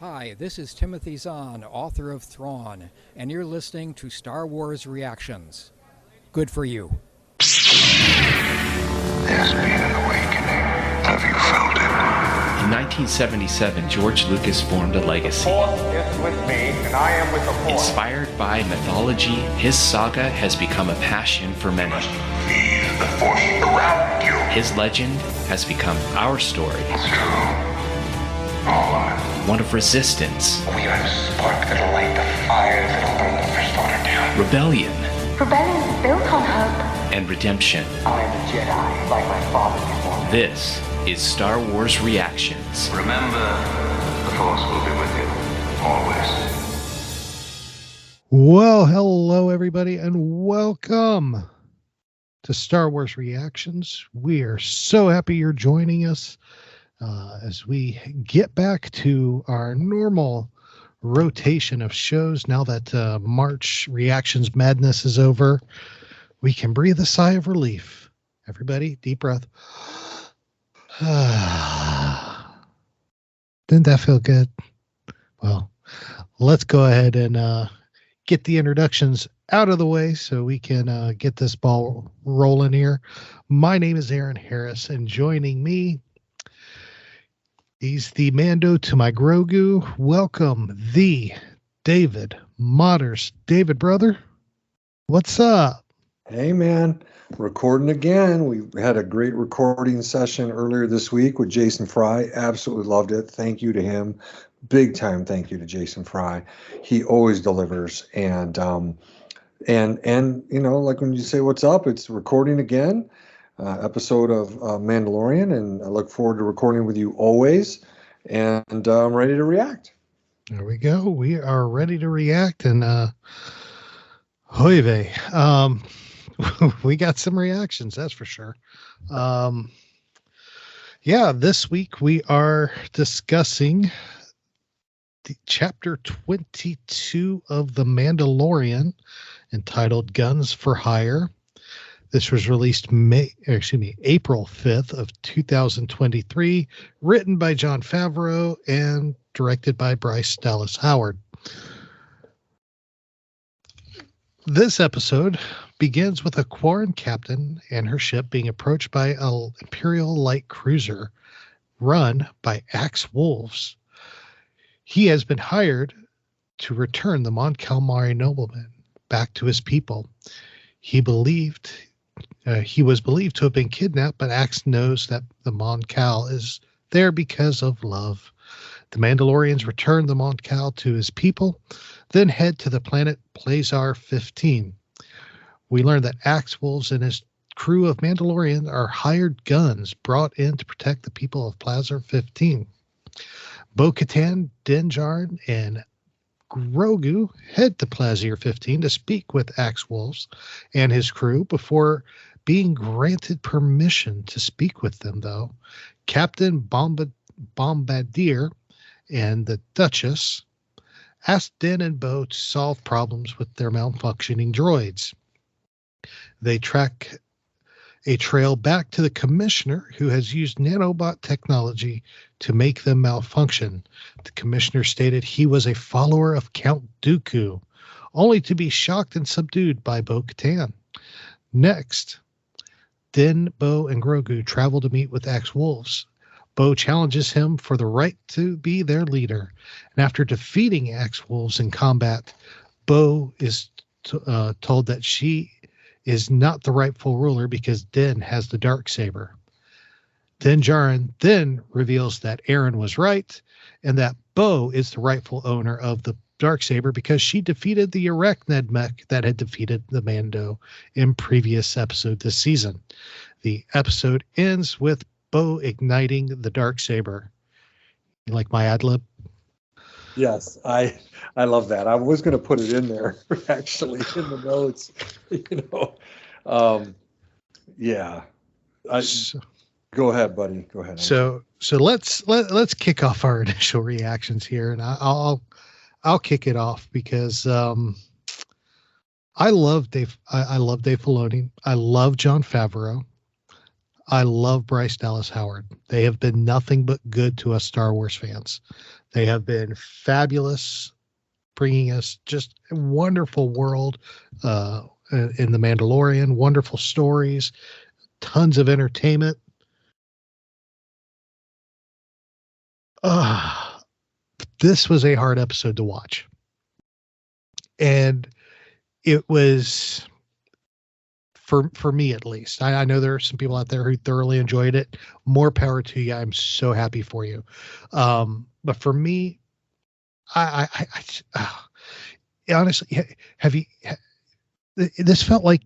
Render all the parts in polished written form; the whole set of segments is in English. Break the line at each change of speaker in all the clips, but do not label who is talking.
Hi, this is Timothy Zahn, author of Thrawn, and you're listening to Star Wars Reactions. Good for you.
There's been an awakening. Have you felt it?
In 1977, George Lucas formed a legacy.
The Force is with me, and I am with the Force.
Inspired by mythology, his saga has become a passion for many.
Feel the Force around you.
His legend has become our story.
It's true. All of it.
One of resistance.
We are the spark that'll light the fire that'll burn the First Order down.
Rebellion.
Rebellion is built on hope.
And redemption.
I am a Jedi, like my father before me.
This is Star Wars Reactions.
Remember, the Force will be with you. Always.
Well, hello everybody, and welcome to Star Wars Reactions. We are so happy you're joining us as we get back to our normal rotation of shows. Now that March Reactions Madness is over, we can breathe a sigh of relief. Everybody, deep breath. Didn't that feel good? Well, let's go ahead and get the introductions out of the way so we can get this ball rolling here. My name is Aaron Harris, and joining me, he's the Mando to my Grogu. Welcome, the David Motters. David, brother, what's up?
Hey, man. Recording again. We had a great recording session earlier this week with Jason Fry. Absolutely loved it. Thank you to him. Big time thank you to Jason Fry. He always delivers. And you know, like when you say what's up, it's recording again, episode of Mandalorian, and I look forward to recording with you always. And I'm ready to react.
There we go. We are ready to react, and hoy vey. We got some reactions, that's for sure. Yeah, this week we are discussing the chapter 22 of The Mandalorian, entitled Guns for Hire. This was released April 5th of 2023, written by Jon Favreau and directed by Bryce Dallas Howard. This episode begins with a Quarren captain and her ship being approached by an Imperial light cruiser run by Axe Wolves. He has been hired to return the Mon Calamari nobleman back to his people. He was believed to have been kidnapped, but Axe knows that the Mon Cal is there because of love. The Mandalorians return the Mon Cal to his people, then head to the planet Plazar 15. We learn that Axe Wolves and his crew of Mandalorian are hired guns brought in to protect the people of Plazar 15. Bo-Katan, Din Djarin, and Grogu head to Plazir 15 to speak with Axe Wolves and his crew before being granted permission to speak with them, though. Captain Bombardier and the Duchess ask Din and Bo to solve problems with their malfunctioning droids. They track a trail back to the commissioner, who has used nanobot technology to make them malfunction. The commissioner stated he was a follower of Count Dooku, only to be shocked and subdued by Bo-Katan. Next, Din, Bo, and Grogu travel to meet with Axe Wolves. Bo challenges him for the right to be their leader, and after defeating Axe Wolves in combat, Bo is told that she is not the rightful ruler because Din has the Darksaber. Din Djarin then reveals that Aaron was right and that Bo is the rightful owner of the Darksaber because she defeated the Arachnid mech that had defeated the Mando in previous episode this season. The episode ends with Bo igniting the Darksaber. You like my ad-lib?
Yes, I love that. I was going to put it in there, actually, in the notes. Yeah. Go ahead, buddy. Go ahead.
So let's kick off our initial reactions here, and I'll kick it off because I love Dave Filoni. I love Jon Favreau. I love Bryce Dallas Howard. They have been nothing but good to us Star Wars fans. They have been fabulous, bringing us just a wonderful world in The Mandalorian, wonderful stories, tons of entertainment. This was a hard episode to watch. And it was, for me at least. I know there are some people out there who thoroughly enjoyed it. More power to you. I'm so happy for you. But for me, I honestly, this felt like,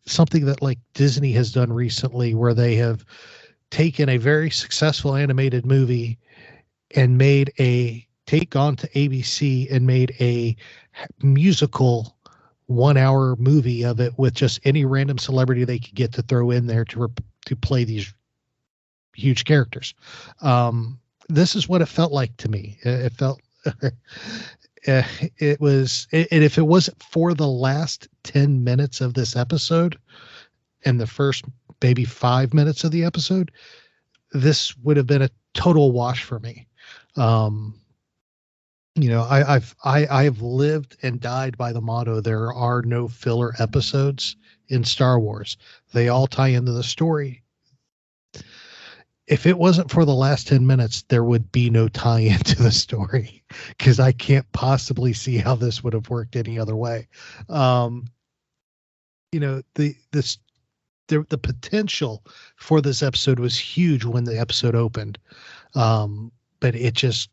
something that like Disney has done recently, where they have taken a very successful animated movie and gone to ABC and made a musical 1 hour movie of it with just any random celebrity they could get to throw in there to play these huge characters. This is what it felt like to me. It felt, it was, and if it wasn't for the last 10 minutes of this episode and the first maybe 5 minutes of the episode, this would have been a total wash for me. I've lived and died by the motto, there are no filler episodes in Star Wars. They all tie into the story. If it wasn't for the last 10 minutes, there would be no tie into the story, because I can't possibly see how this would have worked any other way. The potential for this episode was huge when the episode opened. But it just,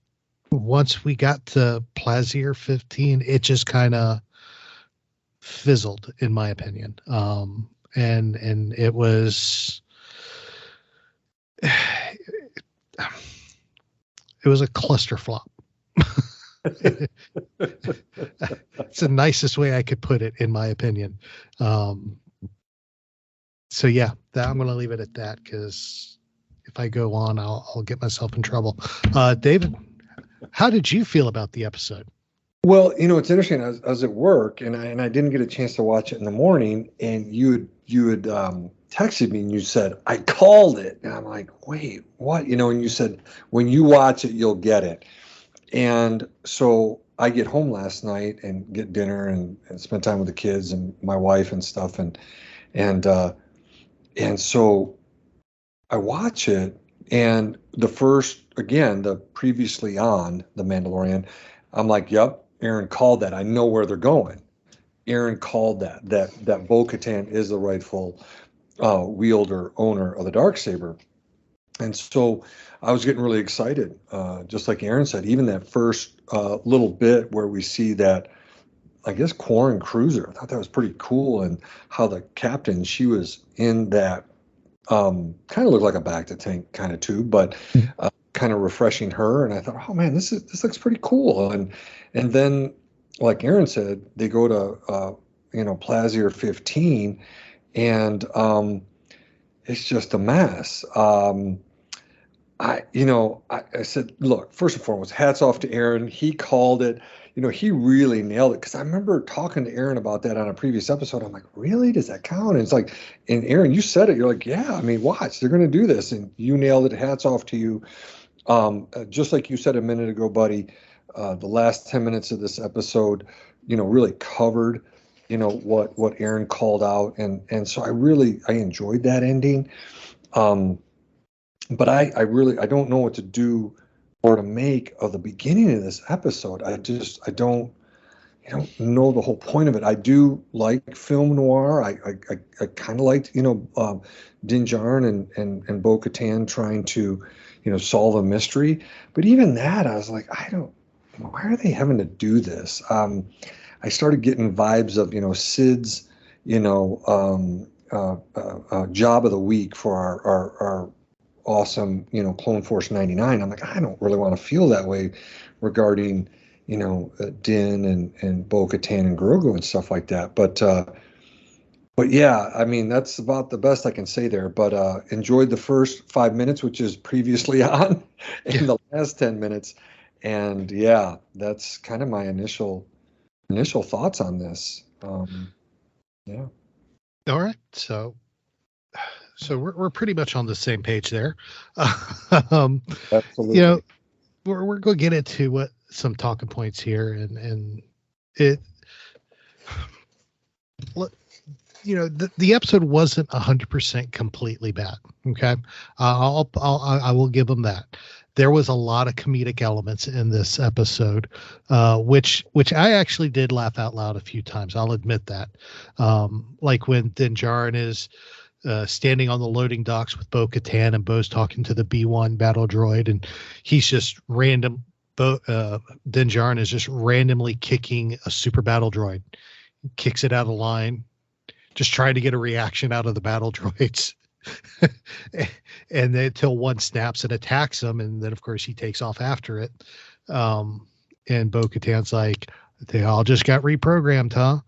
once we got to Plaisir 15, it just kind of fizzled, in my opinion. And it was, it was a cluster flop. It's the nicest way I could put it, in my opinion. So yeah, I'm going to leave it at that, because if I go on, I'll get myself in trouble. David, how did you feel about the episode?
Well, it's interesting. I was at work and I didn't get a chance to watch it in the morning, and you had texted me and you said, I called it. And I'm like, wait, what? And you said, when you watch it, you'll get it. And so I get home last night and get dinner and spend time with the kids and my wife and stuff. And so I watch it, and the previously on The Mandalorian, I'm like, yep, Aaron called that. I know where they're going. Aaron called that Bo-Katan is the rightful wielder, owner of the Darksaber. And so I was getting really excited, just like Aaron said, even that first little bit where we see that, I guess, Quarren cruiser. I thought that was pretty cool, and how the captain, she was in that, kind of looked like a Bacta tank kind of tube, but kind of refreshing her. And I thought, oh man, this looks pretty cool. And then, like Aaron said, they go to Plaisir 15, and it's just a mess. I said, look, first and foremost, hats off to Aaron. He called it. He really nailed it, because I remember talking to Aaron about that on a previous episode. I'm like, really? Does that count? And it's like, and Aaron, you said it. You're like, yeah, I mean, watch, they're going to do this. And you nailed it. Hats off to you. Just like you said a minute ago, buddy, the last 10 minutes of this episode, really covered, what Aaron called out. And so I enjoyed that ending. But I don't know what to do or to make of the beginning of this episode. I don't know the whole point of it. I do like film noir. I kind of liked, Din Djarin and Bo-Katan trying to, solve a mystery. But even that, I was like, why are they having to do this? I started getting vibes of, Sid's, job of the week for our awesome, Clone Force 99. I'm like, I don't really want to feel that way regarding, Din and Bo-Katan and Grogu and stuff like that. But yeah, I mean, that's about the best I can say there. But enjoyed the first 5 minutes, which is previously on, and the last 10 minutes. And yeah, that's kind of my initial thoughts on this. Yeah.
All right. So we're pretty much on the same page there.
Absolutely.
we're going to get into what some talking points here, and it, the episode wasn't 100% completely bad. Okay, I will give them that. There was a lot of comedic elements in this episode, which I actually did laugh out loud a few times. I'll admit that. Like when Din Djarin is standing on the loading docks with Bo-Katan, and Bo's talking to the B-1 battle droid, and he's just random. Din Djarin is just randomly kicking a super battle droid, kicks it out of line, just trying to get a reaction out of the battle droids. And then until one snaps and attacks him, and then of course he takes off after it. And Bo-Katan's like, they all just got reprogrammed, huh?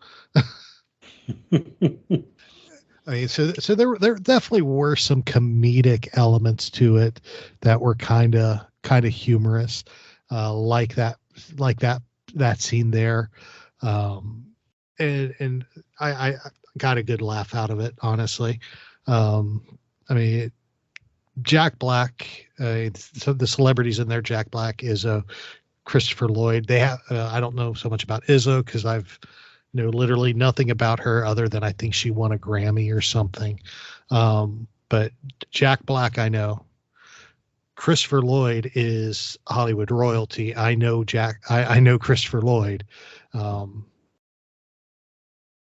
I mean, so there definitely were some comedic elements to it that were kind of humorous, like that scene there, and I got a good laugh out of it, honestly. I mean, Jack Black, so the celebrities in there, Jack Black, Izzo, Christopher Lloyd. They have, I don't know so much about Izzo because I've know literally nothing about her other than I think she won a Grammy or something. But Jack Black, I know. Christopher Lloyd is Hollywood royalty. I know I know Christopher Lloyd. And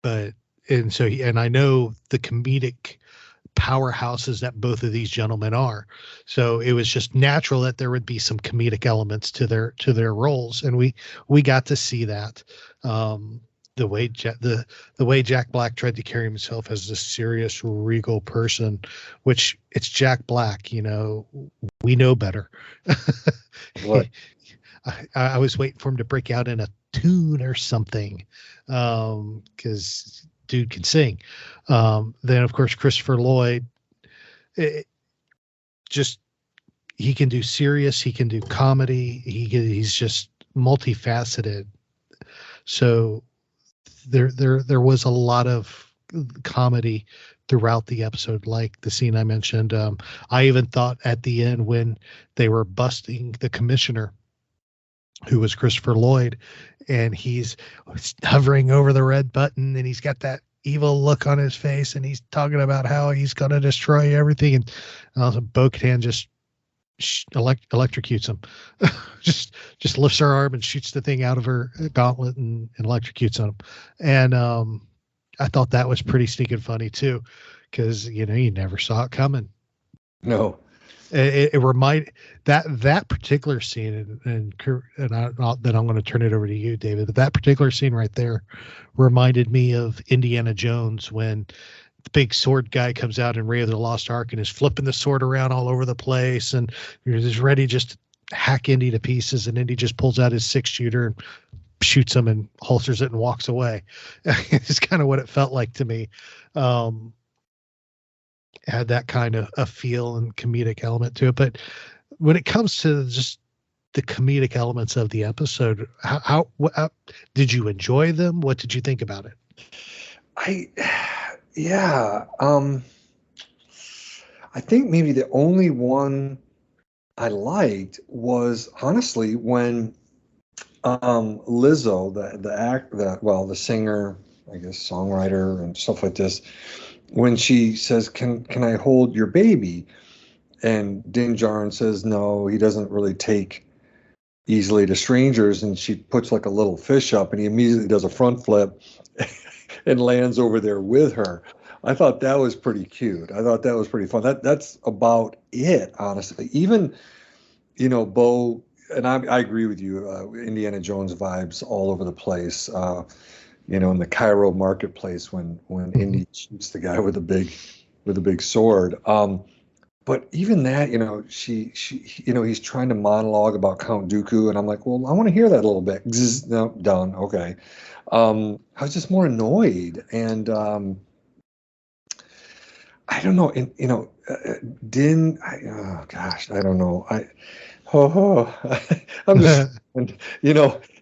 I know the comedic powerhouses that both of these gentlemen are. So it was just natural that there would be some comedic elements to their roles. And we got to see that. The way Jack Black tried to carry himself as a serious, regal person, which it's Jack Black, we know better.
What?
I was waiting for him to break out in a tune or something, because dude can sing. Then of course Christopher Lloyd, he can do serious, he can do comedy, he's just multifaceted. So there was a lot of comedy throughout the episode, like the scene I mentioned. I even thought at the end when they were busting the commissioner, who was Christopher Lloyd, and he's hovering over the red button and he's got that evil look on his face and he's talking about how he's going to destroy everything. And also Bo-Katan just electrocutes him, just lifts her arm and shoots the thing out of her gauntlet and electrocutes him. And I thought that was pretty sneaking funny too, because you never saw it coming.
No.
It reminded that particular scene, and then I'm going to turn it over to you, David. But that particular scene right there reminded me of Indiana Jones when the big sword guy comes out in Raiders of the Lost Ark and is flipping the sword around all over the place, and you're just ready just to hack Indy to pieces, and Indy just pulls out his 6-shooter and shoots him and holsters it and walks away. It's kind of what it felt like to me. Had that kind of a feel and comedic element to it. But when it comes to just the comedic elements of the episode, how did you enjoy them? What did you think about it?
I think maybe the only one I liked was honestly when Lizzo, the singer, I guess songwriter and stuff like this, when she says, can I hold your baby? And Din Djarin says, no, he doesn't really take easily to strangers. And she puts like a little fish up and he immediately does a front flip and lands over there with her. I thought that was pretty cute. I thought that was pretty fun. That's about it, honestly. Even, Bo, and I agree with you, Indiana Jones vibes all over the place. In the Cairo marketplace when Indy shoots the guy with a big sword. But even that, he's trying to monologue about Count Dooku, and I'm like, well, I want to hear that a little bit. No, done. Okay. I was just more annoyed, and I don't know. Din. Gosh, I don't know. I'm just,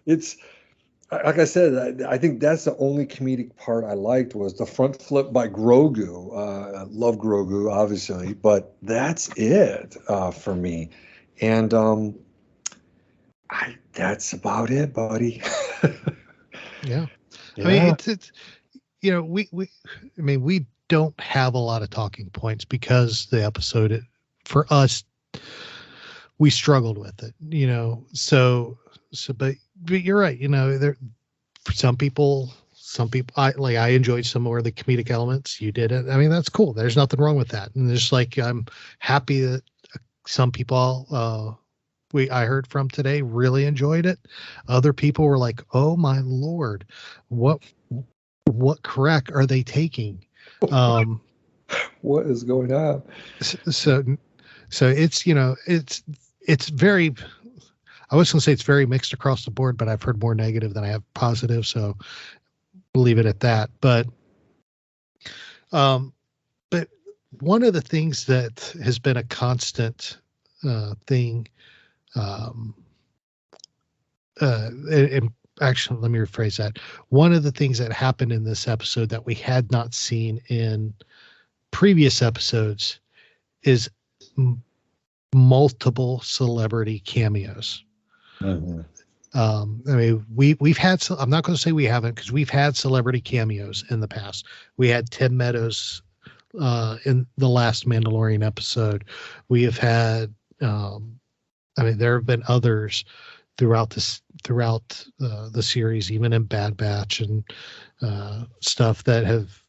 it's. Like I said, I think that's the only comedic part I liked was the front flip by Grogu. I love Grogu, obviously, but that's it for me. And That's about it, buddy.
Yeah.
Yeah.
I mean, it's we don't have a lot of talking points because the episode, for us, we struggled with it, but you're right. There, for some people, I enjoyed some more of the comedic elements. You did it. I mean, that's cool. There's nothing wrong with that. And just like, I'm happy that some people, I heard from today really enjoyed it. Other people were like, "Oh my Lord, what crack are they taking?"
What is going on?
So it's, it's very, I was going to say it's very mixed across the board, but I've heard more negative than I have positive. So we'll leave it at that. But one of the things that has been a constant thing, and actually, let me rephrase that. One of the things that happened in this episode that we had not seen in previous episodes is multiple celebrity cameos.
Mm-hmm.
I mean, we've had, I'm not going to say we haven't, because we've had celebrity cameos in the past. We had Tim Meadows in the last Mandalorian episode. We have had, there have been others throughout the series, even in Bad Batch and stuff, that have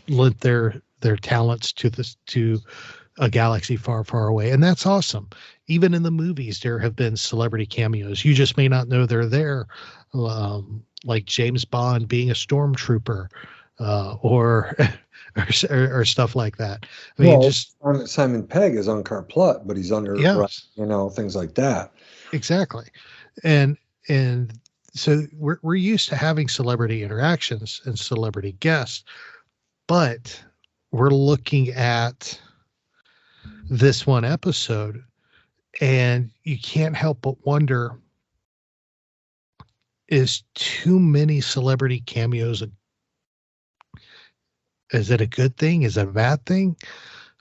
lent their talents to a galaxy far, far away. And that's awesome. Even in the movies, there have been celebrity cameos. You just may not know they're there. Like James Bond being a stormtrooper, or stuff like that. I mean,
Simon Pegg is on Carplot, but he's under, things like that.
Exactly. And so we're used to having celebrity interactions and celebrity guests, but we're looking at this one episode and you can't help but wonder, is too many celebrity cameos, is it a good thing? Is it a bad thing?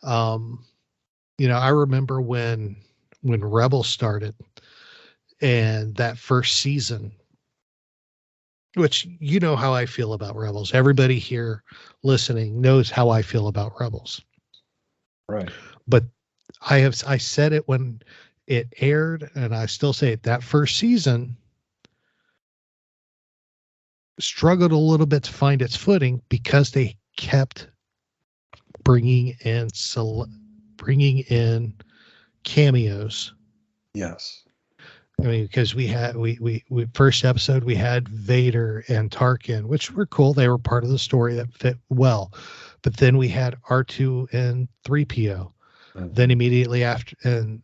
I remember when Rebels started, and that first season, which you know how I feel about Rebels. Everybody here listening knows how I feel about Rebels.
Right.
But I said it when it aired, and I still say it, that first season struggled a little bit to find its footing because they kept bringing in cameos.
Yes.
I mean, because we first episode, we had Vader and Tarkin, which were cool. They were part of the story that fit well. But then we had R2 and 3PO. Mm-hmm. Then immediately after, and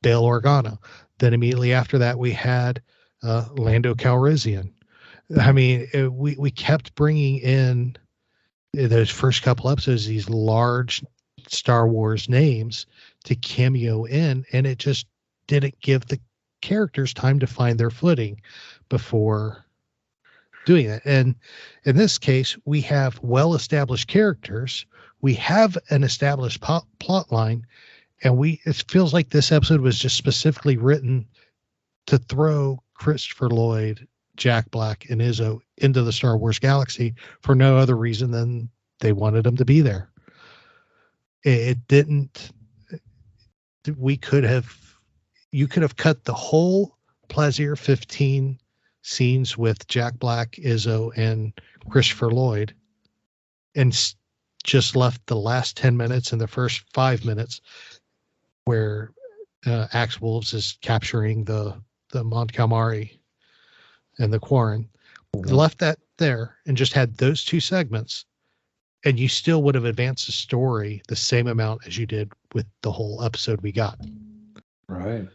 Bail Organa. Then immediately after that, we had Lando Calrissian. I mean, we kept bringing in those first couple episodes, these large Star Wars names to cameo in, and it just didn't give the characters time to find their footing before doing it. And in this case, we have well-established characters. We have an established plot line, and it feels like this episode was just specifically written to throw Christopher Lloyd, Jack Black, and Izzo into the Star Wars galaxy for no other reason than they wanted them to be there. It didn't. You could have cut the whole Plaisir 15 scenes with Jack Black, Izzo, and Christopher Lloyd, and just left the last 10 minutes and the first 5 minutes where Axe Wolves is capturing the Mon Calamari and the Quarren. Mm-hmm. Left that there and just had those two segments, and you still would have advanced the story the same amount as you did with the whole episode we got.
Right.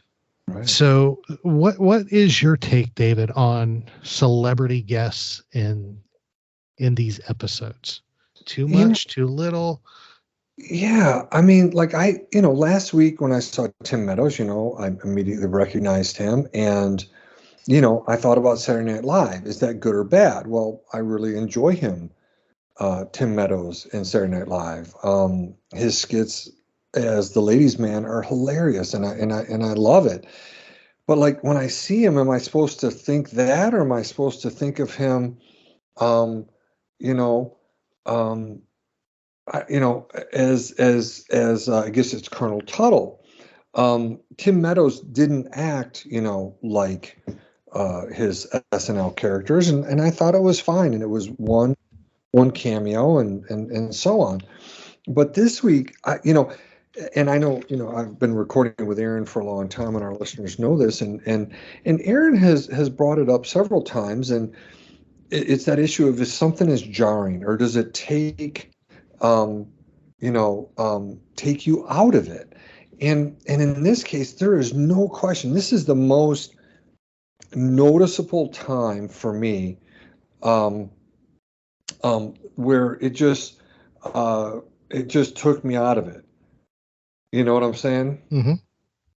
So what is your take, David, on celebrity guests in these episodes? Too much, too little?
Yeah. I mean, like last week when I saw Tim Meadows, I immediately recognized him, and, I thought about Saturday Night Live. Is that good or bad? Well, I really enjoy him, Tim Meadows in Saturday Night Live. His skits as the ladies' man are hilarious, and I love it. But like when I see him, am I supposed to think that, or am I supposed to think of him, you know, um, as I guess it's Colonel Tuttle. Tim Meadows didn't act, like his SNL characters, and I thought it was fine, and it was one cameo, and so on. But this week, and I know, I've been recording with Aaron for a long time, and our listeners know this, and Aaron has brought it up several times, and it's that issue of, if something is jarring, or does it take take you out of it? And in this case, there is no question. This is the most noticeable time for me, where it just took me out of it. You know what I'm saying?
Mm-hmm.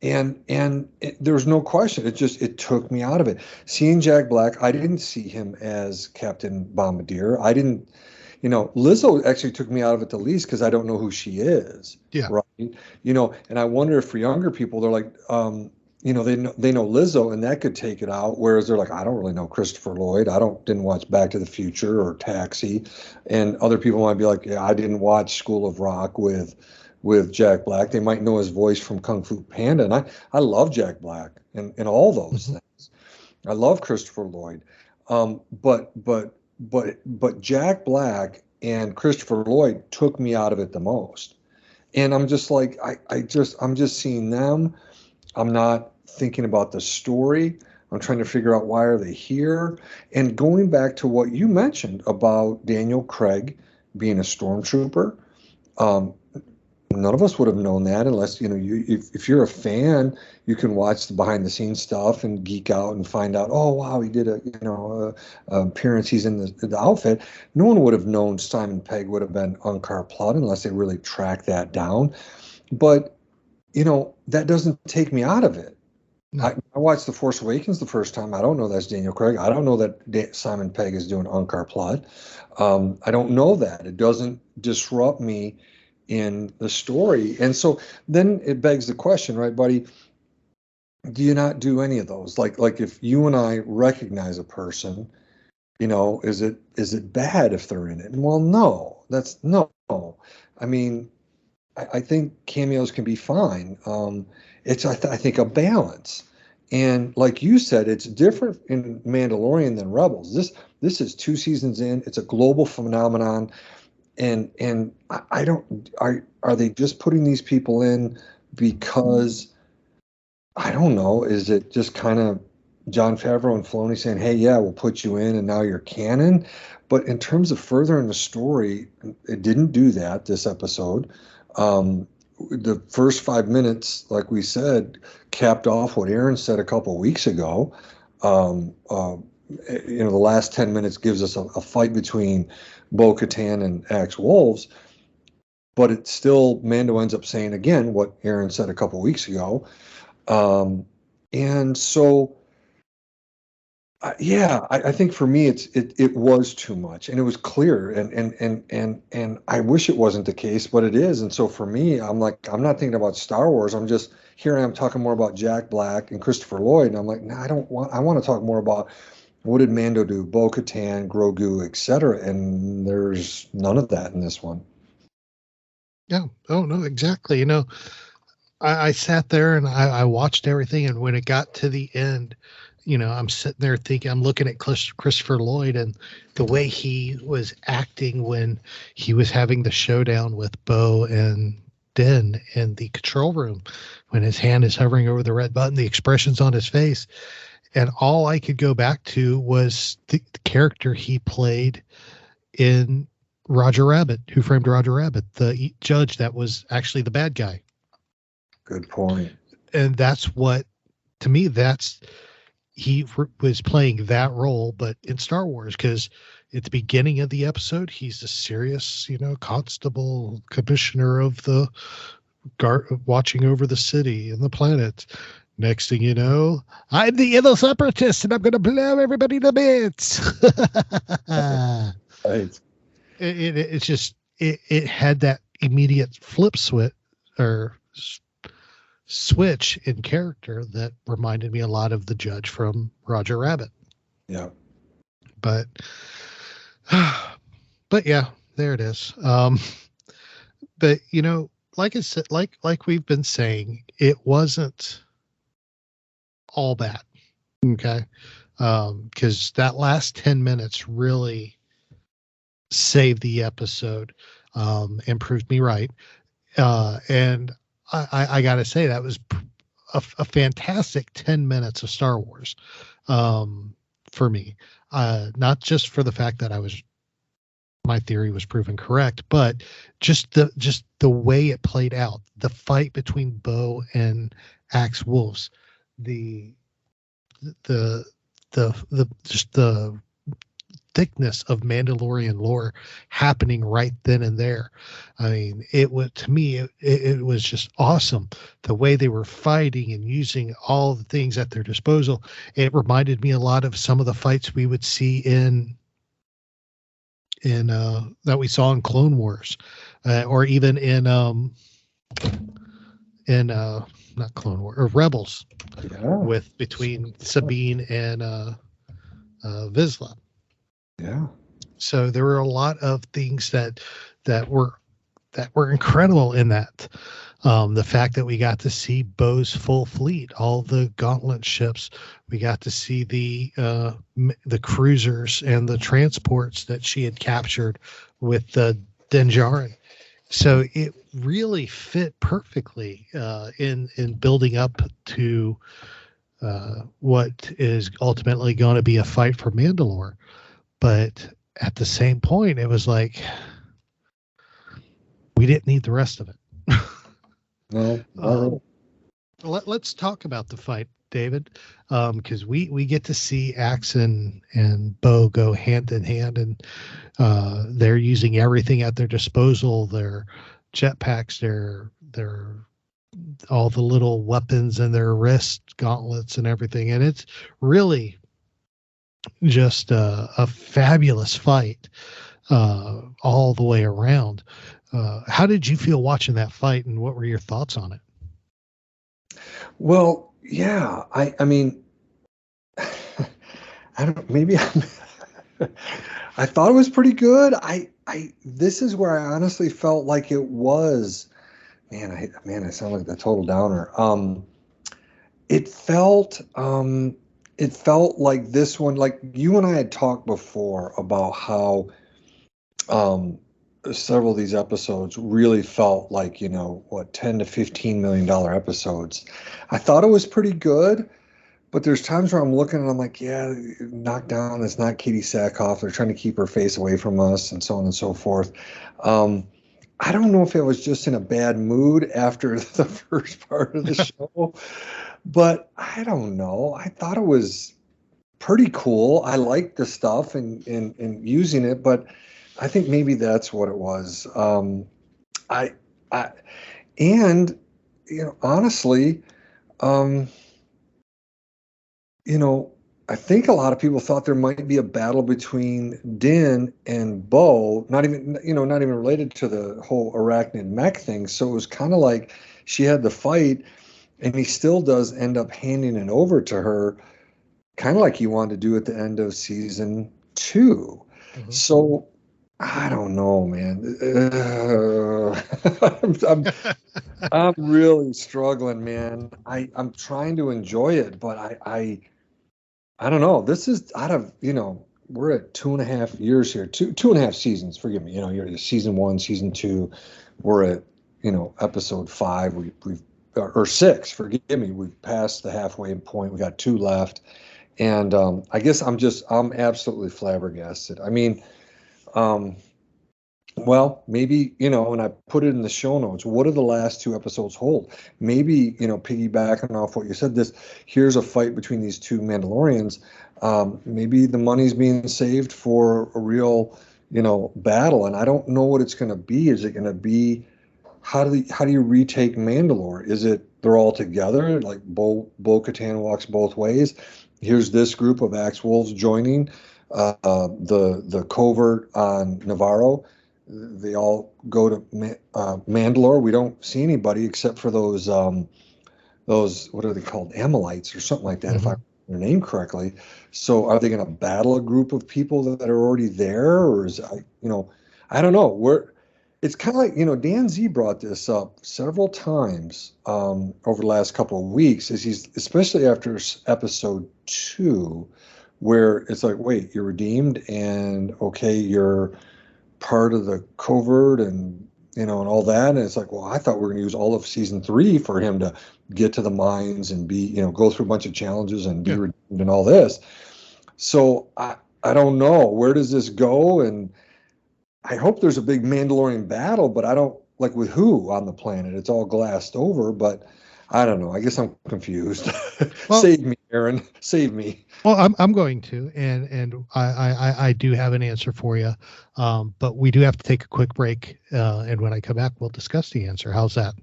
And there's no question. It took me out of it. Seeing Jack Black, I didn't see him as Captain Bombardier. I didn't. Lizzo actually took me out of it the least, because I don't know who she is.
Yeah.
Right. And I wonder if for younger people, they're like, they know Lizzo, and that could take it out. Whereas they're like, I don't really know Christopher Lloyd. Didn't watch Back to the Future or Taxi. And other people might be like, yeah, I didn't watch School of Rock with Jack Black. They might know his voice from Kung Fu Panda. And I love Jack Black and all those things. I love Christopher Lloyd. But Jack Black and Christopher Lloyd took me out of it the most. And I'm just like, I'm just seeing them. I'm not thinking about the story. I'm trying to figure out, why are they here? And going back to what you mentioned about Daniel Craig being a stormtrooper, none of us would have known that unless, if you're a fan, you can watch the behind the scenes stuff and geek out and find out, oh, wow, he did a appearance. He's in the outfit. No one would have known Simon Pegg would have been Unkar Plutt unless they really tracked that down. But, that doesn't take me out of it. No. I watched The Force Awakens the first time. I don't know that's Daniel Craig. I don't know that Simon Pegg is doing Unkar Plutt. I don't know that. It doesn't disrupt me in the story. And so then it begs the question, right, buddy? Do you not do any of those? Like if you and I recognize a person, is it bad if they're in it? And well, no. I mean, I think cameos can be fine. It's I think a balance. And like you said, it's different in Mandalorian than Rebels. This is 2 seasons in. It's a global phenomenon. And I don't, are they just putting these people in because, I don't know, is it just kind of Jon Favreau and Filoni saying, hey, yeah, we'll put you in and now you're canon? But in terms of furthering the story, it didn't do that this episode. The first 5 minutes, like we said, capped off what Aaron said a couple of weeks ago. The last 10 minutes gives us a fight between Bo-Katan and Axe Wolves, but it's still, Mando ends up saying again what Aaron said a couple weeks ago. And so, I think for me, it was too much, and it was clear, and I wish it wasn't the case, but it is. And so for me, I'm like, I'm not thinking about Star Wars. I'm just, here I am talking more about Jack Black and Christopher Lloyd. And I'm like, no, I want to talk more about, what did Mando do? Bo-Katan, Grogu, etc. And there's none of that in this one.
Yeah. Oh, no, exactly. I sat there and I watched everything. And when it got to the end, I'm sitting there thinking, I'm looking at Christopher Lloyd and the way he was acting when he was having the showdown with Bo and Den in the control room, when his hand is hovering over the red button, the expressions on his face. And all I could go back to was the character he played in Roger Rabbit, Who Framed Roger Rabbit, the judge that was actually the bad guy.
Good point.
And that's what, to me, he was playing that role, but in Star Wars, because at the beginning of the episode, he's a serious, constable, commissioner of the guard, watching over the city and the planet. Next thing you know, I'm the evil separatist and I'm going to blow everybody to bits.
Right.
It's just, it had that immediate flip switch or switch in character that reminded me a lot of the judge from Roger Rabbit.
Yeah.
But yeah, there it is. But like I said, like we've been saying, it wasn't all bad. Okay. Because that last 10 minutes really saved the episode, and proved me right. And I got to say, that was a fantastic 10 minutes of Star Wars, for me. Not just for the fact that my theory was proven correct, but just the way it played out, the fight between Bo and Axe Wolves, the just the thickness of Mandalorian lore happening right then and there. I mean, it was, to me, it was just awesome. The way they were fighting and using all the things at their disposal. It reminded me a lot of some of the fights we would see in that we saw in Clone Wars, or even in not Clone Wars, or Rebels, between Sabine and Vizsla.
Yeah.
So there were a lot of things that were incredible in that. The fact that we got to see Bo's full fleet, all the gauntlet ships, we got to see the cruisers and the transports that she had captured with the Din Djarin. So it really fit perfectly in building up to what is ultimately going to be a fight for Mandalore. But at the same point, it was like, we didn't need the rest of it.
No.
Let's talk about the fight, David, because we get to see Axe and Bo go hand in hand, and they're using everything at their disposal, their jetpacks, their all the little weapons and their wrist gauntlets and everything, and it's really just a fabulous fight all the way around. How did you feel watching that fight, and what were your thoughts on it?
Well, yeah, I mean, I don't, maybe I thought it was pretty good. This is where I honestly felt like it was, I sound like the total downer. It felt like this one, like you and I had talked before about how several of these episodes really felt like, $10 to $15 million episodes. I thought it was pretty good, but there's times where I'm looking and I'm like, yeah, knock down. It's not Katie Sackhoff. They're trying to keep her face away from us and so on and so forth. I don't know if it was just in a bad mood after the first part of the show, but I don't know. I thought it was pretty cool. I liked the stuff and using it, but I think maybe that's what it was. Honestly, I think a lot of people thought there might be a battle between Din and Bo, not even related to the whole arachnid mech thing. So it was kind of like she had the fight, and he still does end up handing it over to her, kind of like he wanted to do at the end of season 2. Mm-hmm. So I don't know, man. I'm really struggling, man. I'm trying to enjoy it, but I don't know. This is out of, we're at 2.5 years here, 2.5 seasons. Forgive me. You're season 1, season 2. We're at, episode 5. We've or 6. Forgive me. We've passed the halfway point. We got 2 left, and I guess I'm absolutely flabbergasted. I mean, well, maybe, and I put it in the show notes. What do the last 2 episodes hold? Maybe, piggybacking off what you said, here's a fight between these 2 Mandalorians. Maybe the money's being saved for a real, battle. And I don't know what it's going to be. Is it going to be, how do you retake Mandalore? Is it they're all together, like Bo-Katan walks both ways? Here's this group of Axe Wolves joining the covert on Navarro. They all go to Mandalore. We don't see anybody except for those those, what are they called? Amalekites or something like that, if I
Mhm.
remember their name correctly. So are they going to battle a group of people that are already there? Or I don't know. It's kind of like, Dan Z brought this up several times over the last couple of weeks, especially after episode 2, where it's like, wait, you're redeemed and okay, you're part of the covert and and all that. And it's like, well, I thought we were going to use all of season 3 for him to get to the mines and be, go through a bunch of challenges and be redeemed and all this. So I don't know, where does this go? And I hope there's a big Mandalorian battle, but I don't, like, with who on the planet. It's all glassed over, but I don't know. I guess I'm confused.
Well,
Save me, Aaron. Save me.
Well, I'm going to, and I do have an answer for you, but we do have to take a quick break, and when I come back, we'll discuss the answer. How's that?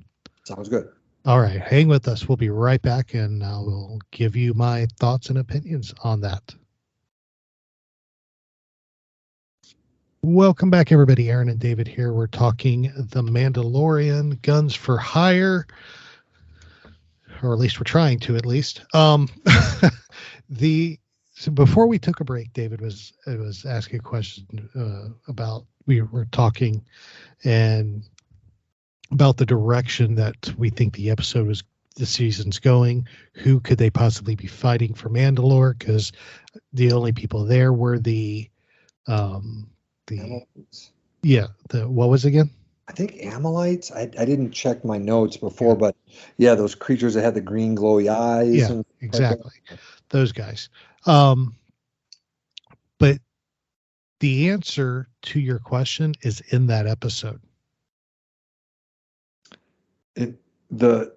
Sounds good.
All right, hang with us. We'll be right back, and we'll give you my thoughts and opinions on that. Welcome back, everybody. Aaron and David here. We're talking The Mandalorian, Guns for Hire, or at least we're trying to, at least. So before we took a break, David was asking a question about, we were talking and about the direction that we think the season's going. Who could they possibly be fighting for Mandalore? Because the only people there were the what was it again?
I think Amalekites. I didn't check my notes before, but yeah, those creatures that had the green glowy eyes.
Yeah, exactly. Like those guys. But the answer to your question is in that episode.
The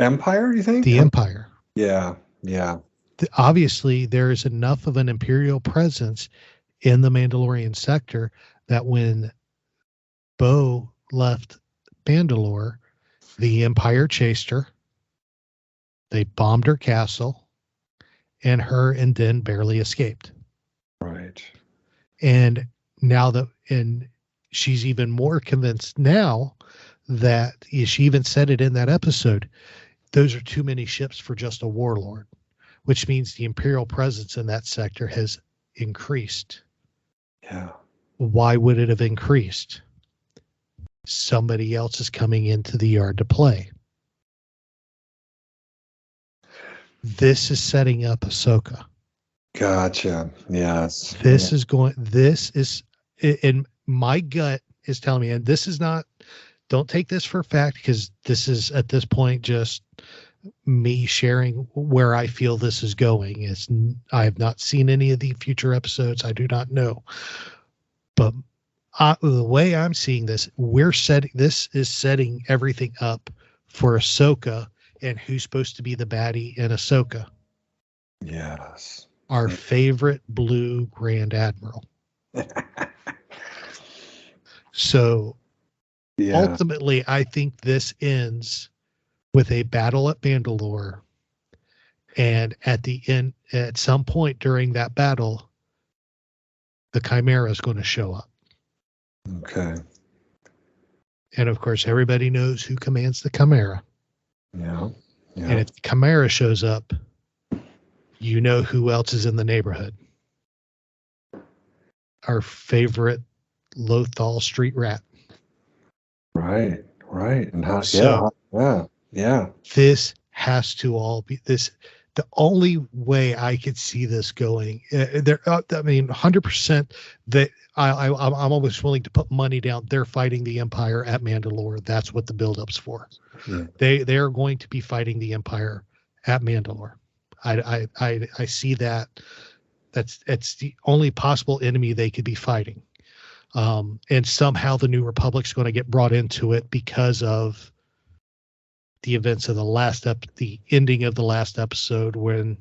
Empire, you think?
The Empire.
Yeah.
Obviously, there is enough of an Imperial presence in the Mandalorian sector that when Bo left Mandalore, the Empire chased her. They bombed her castle, and her and Din barely escaped.
Right.
And she's even more convinced now that, she even said it in that episode, those are too many ships for just a warlord, which means the Imperial presence in that sector has increased.
Yeah.
Why would it have increased? Somebody else is coming into the yard to play. This is setting up Ahsoka.
Gotcha. Yes.
And my gut is telling me, and this is not, don't take this for fact, because this is at this point just me sharing where I feel this is going. I have not seen any of the future episodes. I do not know. But the way I'm seeing this, this is setting everything up for Ahsoka and who's supposed to be the baddie in Ahsoka.
Yes.
Our favorite blue Grand Admiral. So ultimately, I think this ends with a battle at Mandalore. And at the end, at some point during that battle, the Chimera is going to show up.
Okay.
And of course, everybody knows who commands the Chimera.
Yeah.
And if the Chimera shows up, you know who else is in the neighborhood. Our favorite Lothal street rat.
Right. And how? Yeah.
This has to all be this. The only way I could see this going, 100% that I'm almost willing to put money down. They're fighting the Empire at Mandalore. That's what the build-up's for. Yeah. They are going to be fighting the Empire at Mandalore. I see that. It's the only possible enemy they could be fighting. And somehow the New Republic's going to get brought into it because of the events of the ending of the last episode, when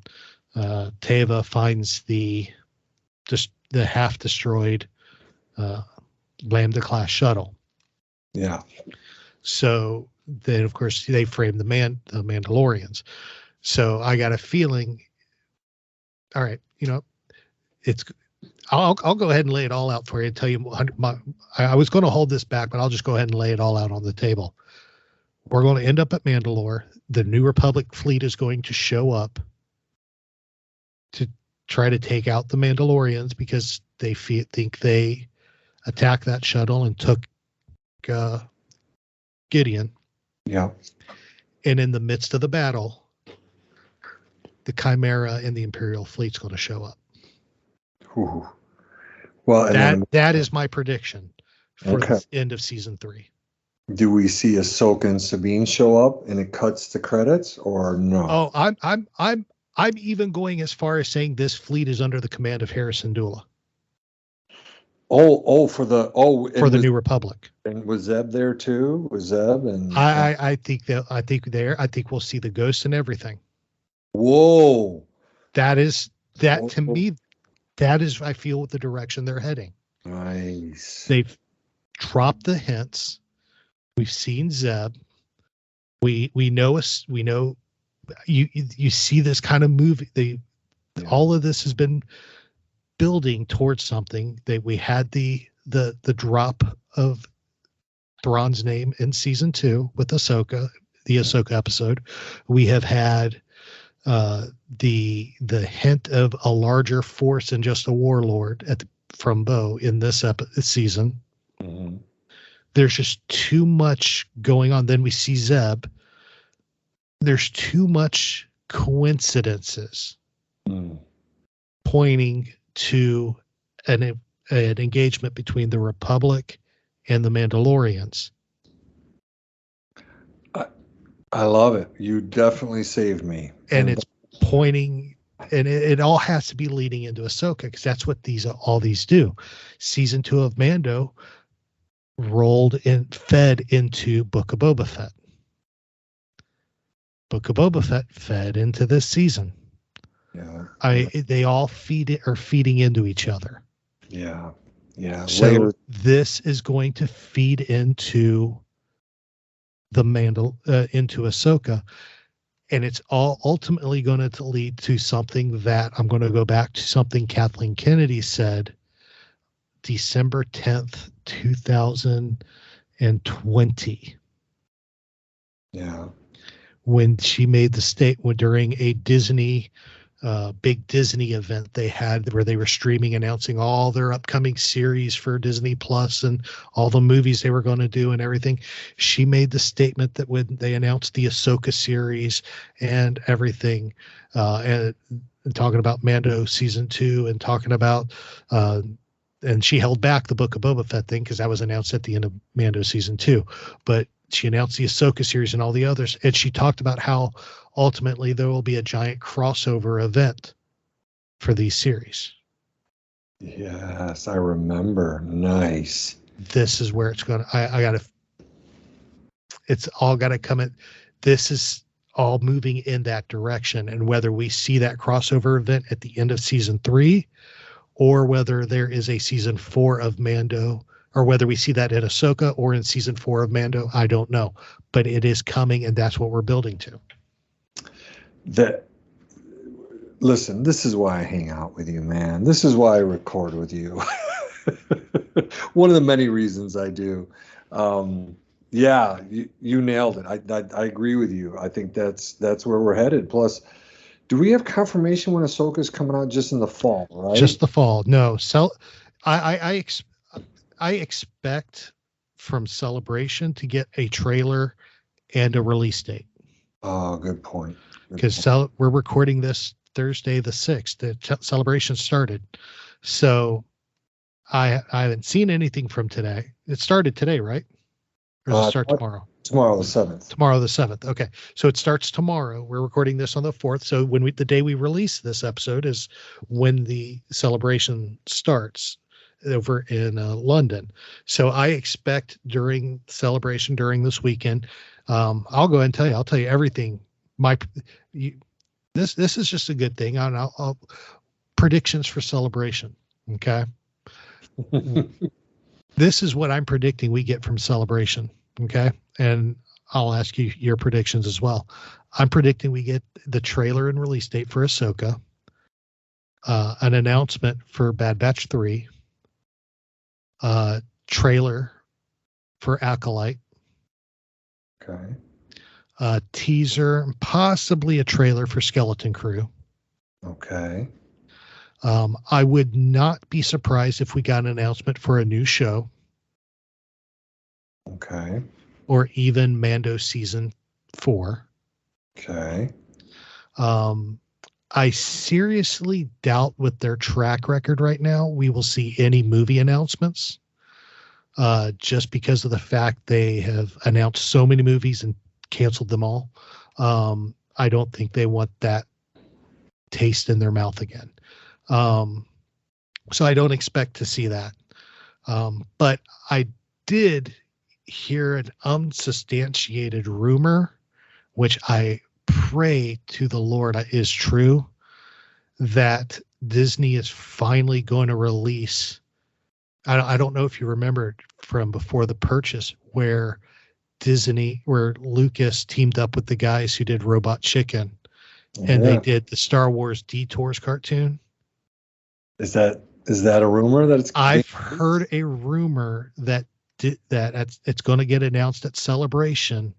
Teva finds the half destroyed Lambda class shuttle.
Yeah.
So then, of course, they frame the Mandalorians. So I got a feeling. All right, I'll go ahead and lay it all out for you and tell you. I was going to hold this back, but I'll just go ahead and lay it all out on the table. We're going to end up at Mandalore. The New Republic fleet is going to show up to try to take out the Mandalorians because they think they attacked that shuttle and took Gideon.
Yeah.
And in the midst of the battle, the Chimera and the Imperial fleet's going to show up.
Ooh. Well,
that is my prediction for
Okay.
the end of season 3.
do we see Ahsoka and Sabine show up and it cuts the credits or no?
Oh, I'm even going as far as saying this fleet is under the command of Harrison Dula
For the
New Republic.
And was Zeb there too? Was Zeb and
I think we'll see the ghosts and everything.
Whoa.
To me, that is, I feel, the direction they're heading.
Nice.
They've dropped the hints. We've seen Zeb. We know you see this kind of movie. All of this has been building towards something. That we had the drop of Thrawn's name in season 2 with Ahsoka, the Ahsoka episode. We have had the hint of a larger force than just a warlord from Bo in this season.
Mm-hmm.
There's just too much going on. Then we see Zeb. There's too much coincidences pointing to an engagement between the Republic and the Mandalorians.
I love it. You definitely saved me.
And it's pointing, and it all has to be leading into Ahsoka because that's what all these do. Season 2 of Mando fed into Book of Boba Fett. Book of Boba Fett fed into this season.
Yeah.
They all feeding into each other.
Yeah. Yeah.
So this is going to feed into into Ahsoka, and it's all ultimately going to lead to something that I'm going to go back to something Kathleen Kennedy said December 10th, 2020.
Yeah.
When she made the statement during a big Disney event they had where they were streaming, announcing all their upcoming series for Disney Plus and all the movies they were going to do and everything. She made the statement that when they announced the Ahsoka series and everything, and talking about Mando season 2 and talking about, and she held back the Book of Boba Fett thing because that was announced at the end of Mando season 2, but she announced the Ahsoka series and all the others. And she talked about how ultimately there will be a giant crossover event for these series.
Yes, I remember. Nice.
This is where it's going to, it's all got to come in. This is all moving in that direction. And whether we see that crossover event at the end of season 3 or whether there is a season 4 of Mando, or whether we see that in Ahsoka or in season 4 of Mando, I don't know. But it is coming, and that's what we're building to.
Listen, this is why I hang out with you, man. This is why I record with you. One of the many reasons I do. Yeah, you nailed it. I agree with you. I think that's where we're headed. Plus, do we have confirmation when Ahsoka is coming out just in the fall, right?
Just the fall. No. I expect from Celebration to get a trailer and a release date.
Oh, good point.
Because we're recording this Thursday the 6th. The Celebration started. So I haven't seen anything from today. It started today, right? Or does it start tomorrow?
Tomorrow the 7th.
Tomorrow the 7th. Okay. So it starts tomorrow. We're recording this on the 4th. So the day we release this episode is when the Celebration starts over in London. So I expect during Celebration during this weekend, I'll go ahead and tell you. I'll tell you everything. This is just a good thing. I'll predictions for Celebration. Okay. This is what I'm predicting we get from Celebration. Okay. And I'll ask you your predictions as well. I'm predicting we get the trailer and release date for Ahsoka, an announcement for Bad Batch 3, trailer for Acolyte.
Okay.
a teaser, possibly a trailer for Skeleton Crew.
Okay.
I would not be surprised if we got an announcement for a new show.
Okay.
Or even Mando season 4.
Okay.
I seriously doubt with their track record right now, we will see any movie announcements. Just because of the fact they have announced so many movies and canceled them all. I don't think they want that taste in their mouth again. So I don't expect to see that. But I did hear an unsubstantiated rumor, which I pray to the Lord is true, that Disney is finally going to release. I don't know if you remember from before the purchase where Lucas teamed up with the guys who did Robot Chicken, and they did the Star Wars Detours cartoon.
Is that a rumor that it's?
I've heard a rumor that it's going to get announced at Celebration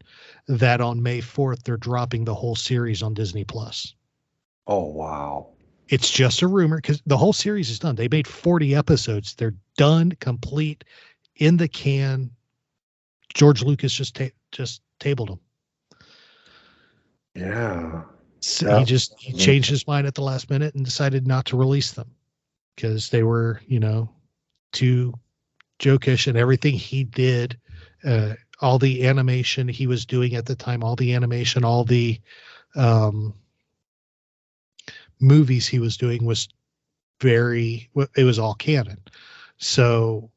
that on May 4th they're dropping the whole series on Disney Plus.
Oh wow!
It's just a rumor because the whole series is done. They made 40 episodes. They're done, complete, in the can. George Lucas just tabled them.
Yeah.
So he changed his mind at the last minute and decided not to release them because they were, too jokish, and everything he did, all the animation he was doing at the time, all the movies he was doing was it was all canon. So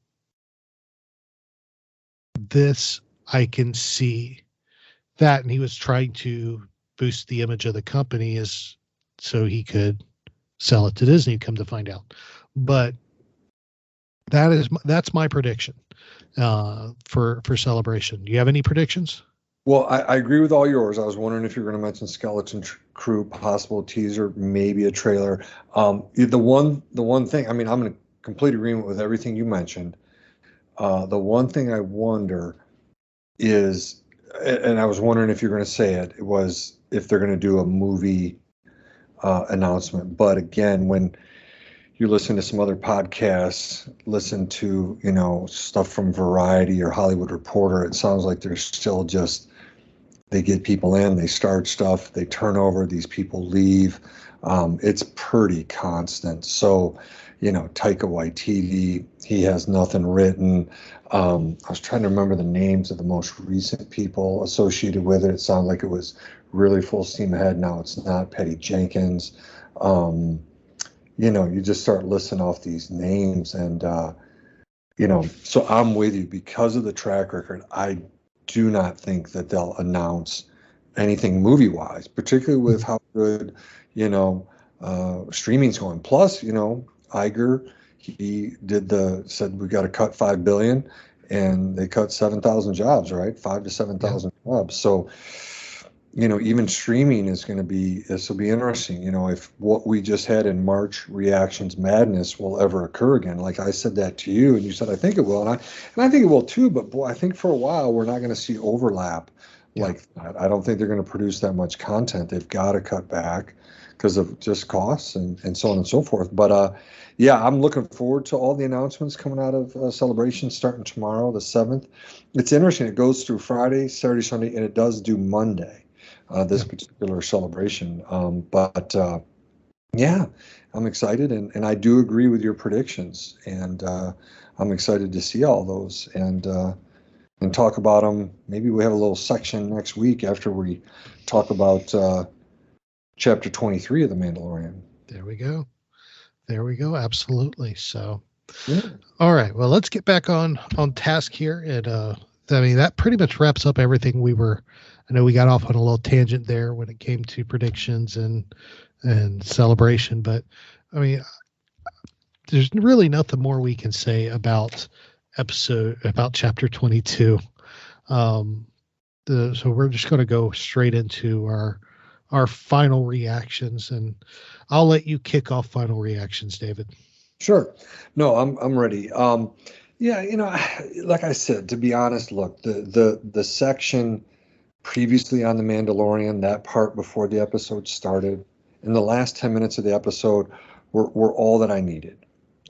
this, I can see that, and he was trying to boost the image of the company so he could sell it to Disney, come to find out. But that's my prediction for Celebration. Do you have any predictions?
Well, I agree with all yours. I was wondering if you were going to mention Skeleton Crew, possible teaser, maybe a trailer. The one thing, I'm in complete agreement with everything you mentioned. The one thing I wonder is, and I was wondering if you're going to say it, was if they're going to do a movie announcement. But again, when you listen to some other podcasts, listen to, stuff from Variety or Hollywood Reporter, it sounds like they're still they get people in, they start stuff, they turn over, these people leave. It's pretty constant. So, Taika Waititi, he has nothing written. I was trying to remember the names of the most recent people associated with it. It sounded like it was really full steam ahead. Now it's not. Patty Jenkins. You just start listing off these names and, so I'm with you because of the track record. I do not think that they'll announce anything movie-wise, particularly with how good, streaming's going. Plus, Iger, he said we got to cut $5 billion, and they cut 7,000 jobs, right? 5,000 to 7,000 jobs. So, even streaming this will be interesting. If what we just had in March Reactions Madness will ever occur again. Like I said that to you, and you said I think it will, and I think it will too. But boy, I think for a while we're not going to see overlap like that. I don't think they're going to produce that much content. They've got to cut back because of just costs and so on and so forth. But I'm looking forward to all the announcements coming out of Celebration starting tomorrow, the 7th. It's interesting. It goes through Friday, Saturday, Sunday, and it does do Monday. This particular celebration. But I'm excited, and I do agree with your predictions, and I'm excited to see all those and talk about them. Maybe we have a little section next week after we talk about chapter 23 of The Mandalorian.
There we go. Absolutely. So, All right. Well, let's get back on task here. And that pretty much wraps up everything I know we got off on a little tangent there when it came to predictions and Celebration, but there's really nothing more we can say about chapter 22. So we're just going to go straight into our final reactions, and I'll let you kick off final reactions, David.
Sure. No, I'm ready. Like I said, to be honest, look, the section previously on The Mandalorian, that part before the episode started, and the last 10 minutes of the episode were all that I needed.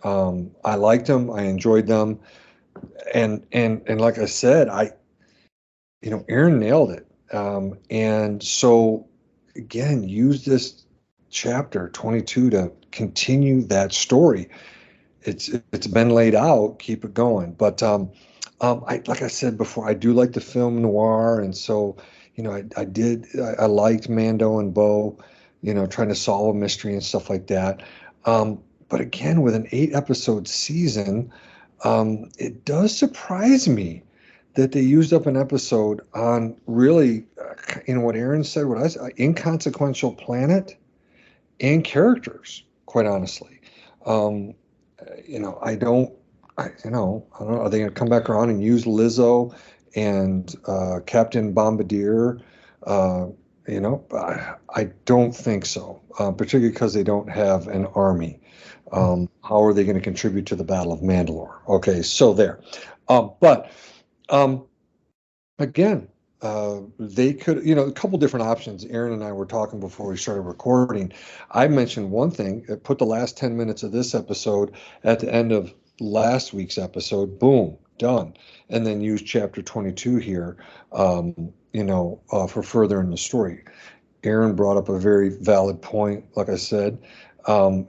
I liked them. I enjoyed them. And like I said, Aaron nailed it. And so again, use this chapter 22 to continue that story. It's been laid out. Keep it going. But like I said before, I do like the film noir, and so I liked Mando and Bo, trying to solve a mystery and stuff like that. But again, with an 8-episode season, it does surprise me that they used up an episode on really, what Aaron said, what I said, inconsequential planet and characters, quite honestly. I don't know, are they going to come back around and use Lizzo and Captain Bombardier? I don't think so, particularly because they don't have an army. How are they going to contribute to the Battle of Mandalore? Okay, so there. But again, they could, a couple different options. Aaron and I were talking before we started recording. I mentioned one thing, put the last 10 minutes of this episode at the end of last week's episode, boom, done. And then use chapter 22 here, for furthering the story. Aaron brought up a very valid point, like I said.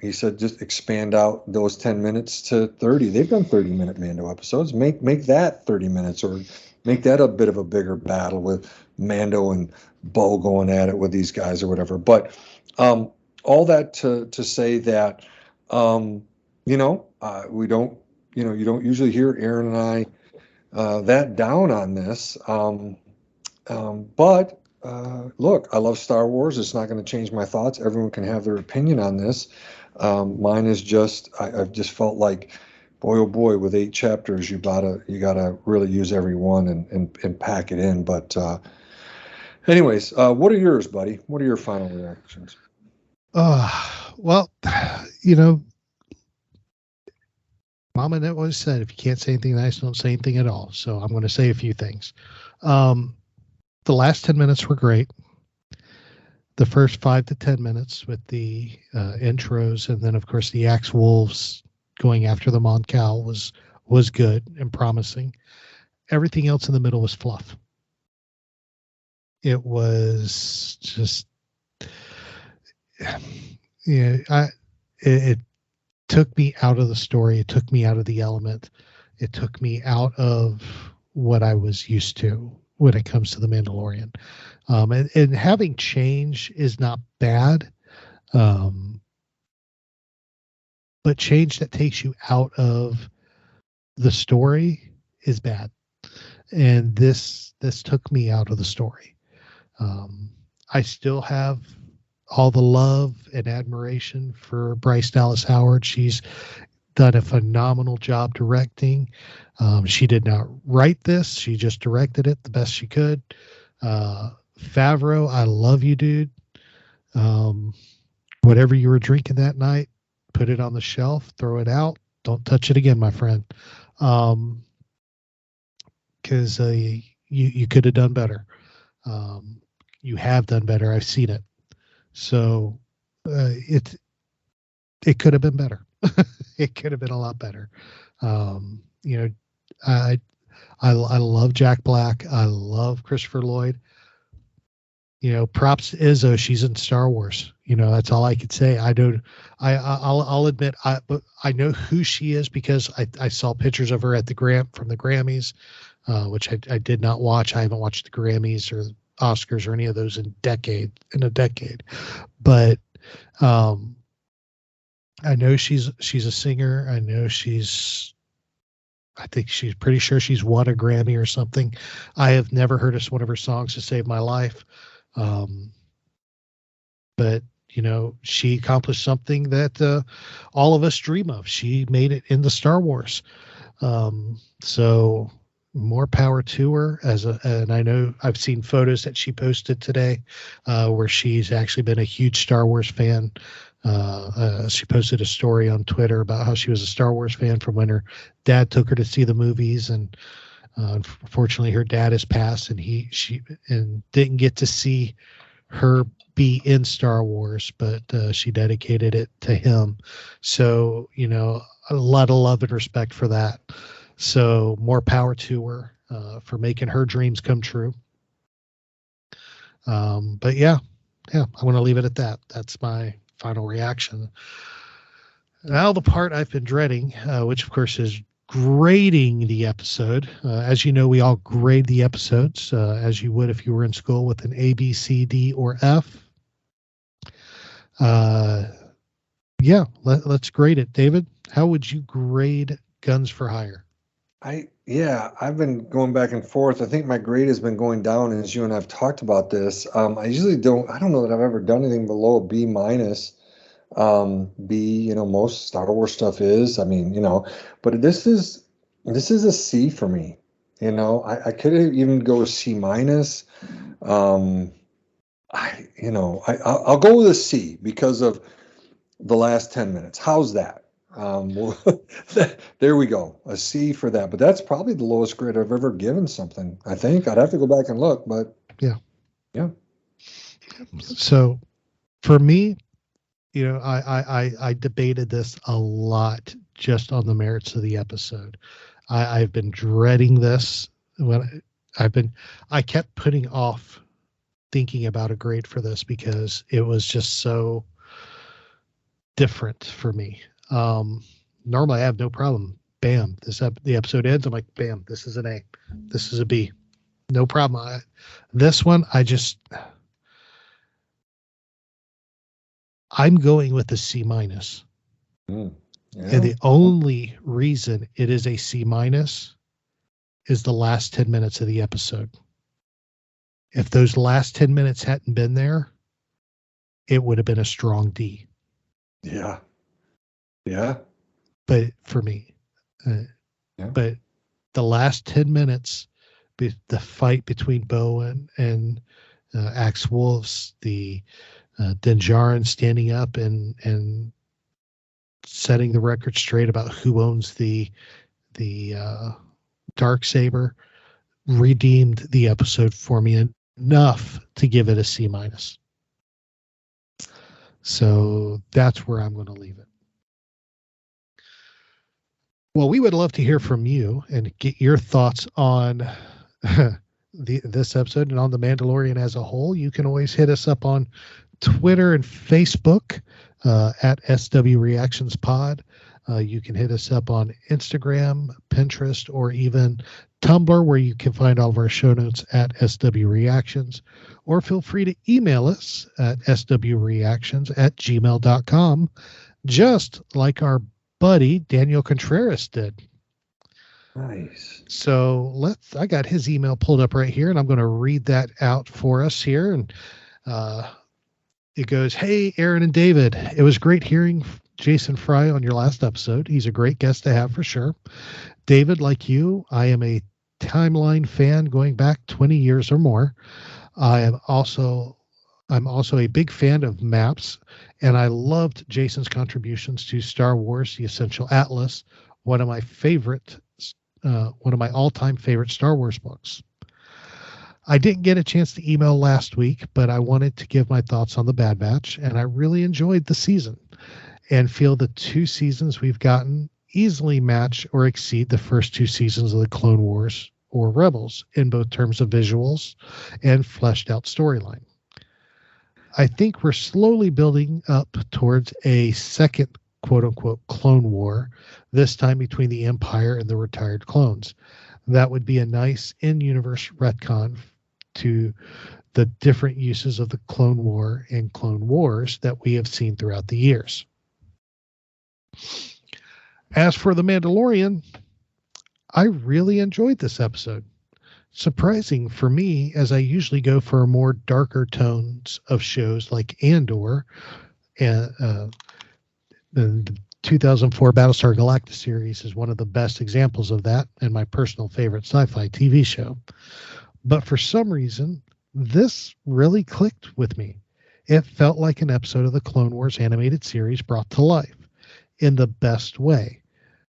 He said just expand out those 10 minutes to 30. They've done 30-minute Mando episodes. Make that 30 minutes, or make that a bit of a bigger battle with Mando and Bo going at it with these guys or whatever. But all that to say that, we don't, you don't usually hear Aaron and I that down on this. But look, I love Star Wars. It's not going to change my thoughts. Everyone can have their opinion on this. Mine is just, I've just felt like, boy, oh boy, with 8 chapters, you gotta really use every one and pack it in. But anyways, what are yours, buddy? What are your final reactions?
Well, Mama always said, if you can't say anything nice, don't say anything at all. So I'm going to say a few things. The last 10 minutes were great. The first 5 to 10 minutes with the intros, and then of course the Axe Wolves going after the Mon Cal was good and promising. Everything else in the middle was fluff. It was just, it took me out of the story. It took me out of the element. It took me out of what I was used to when it comes to the Mandalorian. And having change is not bad. But change that takes you out of the story is bad. And this took me out of the story. I still have all the love and admiration for Bryce Dallas Howard. She's done a phenomenal job directing. She did not write this. She just directed it the best she could. Favreau, I love you, dude. Whatever you were drinking that night, put it on the shelf, throw it out. Don't touch it again, my friend. Because you could have done better. You have done better. I've seen it. So it could have been better. It could have been a lot better. I love Jack Black. I love Christopher Lloyd. Props to Izzo. She's in Star Wars. That's all I could say. I'll admit, but I know who she is because I saw pictures of her at from the Grammys, which I did not watch. I haven't watched the Grammys or Oscars or any of those in a decade. But I know she's a singer. I know I think she's pretty sure she's won a Grammy or something. I have never heard one of her songs to save my life. But she accomplished something that all of us dream of. She made it into Star Wars. So more power to her. And I know I've seen photos that she posted today where she's actually been a huge Star Wars fan. She posted a story on Twitter about how she was a Star Wars fan from when her dad took her to see the movies, and Unfortunately, her dad has passed, and she didn't get to see her be in Star Wars, but she dedicated it to him. So, a lot of love and respect for that. So more power to her for making her dreams come true. But yeah, I want to leave it at that. That's my final reaction. Now the part I've been dreading, which of course is grading the episode. As you know, we all grade the episodes as you would if you were in school with an A, B, C, D, or F. Let's grade it. David, how would you grade Guns for Hire?
I've been going back and forth. I think my grade has been going down as you and I've talked about this. I usually I don't know that I've ever done anything below a B minus. B, most Star Wars stuff is, but this is a C for me. I could even go with C minus. I'll go with a C because of the last 10 minutes. How's that? There we go. A C for that. But that's probably the lowest grade I've ever given something. I think I'd have to go back and look, but yeah.
So for me, I debated this a lot just on the merits of the episode. I've been dreading this. I kept putting off thinking about a grade for this because it was just so different for me. Normally I have no problem. Bam, the episode ends. I'm like, bam, this is an A. This is a B. No problem. This one, I'm going with a C minus. And the only reason it is a C minus is the last 10 minutes of the episode. If those last 10 minutes hadn't been there, it would have been a strong D.
Yeah.
But for me, but the last 10 minutes, the fight between Bo and Axe Wolves, the Din Djarin standing up and setting the record straight about who owns the Darksaber, redeemed the episode for me enough to give it a C minus. So that's where I'm going to leave it. Well, we would love to hear from you and get your thoughts on this episode and on The Mandalorian as a whole. You can always hit us up on Twitter and Facebook at SW Reactions Pod. You can hit us up on Instagram, Pinterest, or even Tumblr, where you can find all of our show notes at SW Reactions. Or feel free to email us at swreactions@gmail.com, just like our buddy Daniel Contreras did.
Nice.
So I got his email pulled up right here, and I'm going to read that out for us here. And it goes, "Hey, Aaron and David, it was great hearing Jason Fry on your last episode. He's a great guest to have for sure. David, like you, I am a Timeline fan going back 20 years or more. I'm also a big fan of maps, and I loved Jason's contributions to Star Wars: The Essential Atlas, one of my all-time favorite Star Wars books. I didn't get a chance to email last week, but I wanted to give my thoughts on The Bad Batch, and I really enjoyed the season and feel the 2 seasons we've gotten easily match or exceed the first 2 seasons of the Clone Wars or Rebels in both terms of visuals and fleshed out storyline. I think we're slowly building up towards a second quote-unquote Clone War, this time between the Empire and the retired clones. That would be a nice in-universe retcon to the different uses of the Clone War and Clone Wars that we have seen throughout the years. As for The Mandalorian, I really enjoyed this episode. Surprising for me, as I usually go for more darker tones of shows like Andor and the 2004 Battlestar Galactica series is one of the best examples of that and my personal favorite sci-fi TV show. But for some reason, this really clicked with me. It felt like an episode of the Clone Wars animated series brought to life in the best way.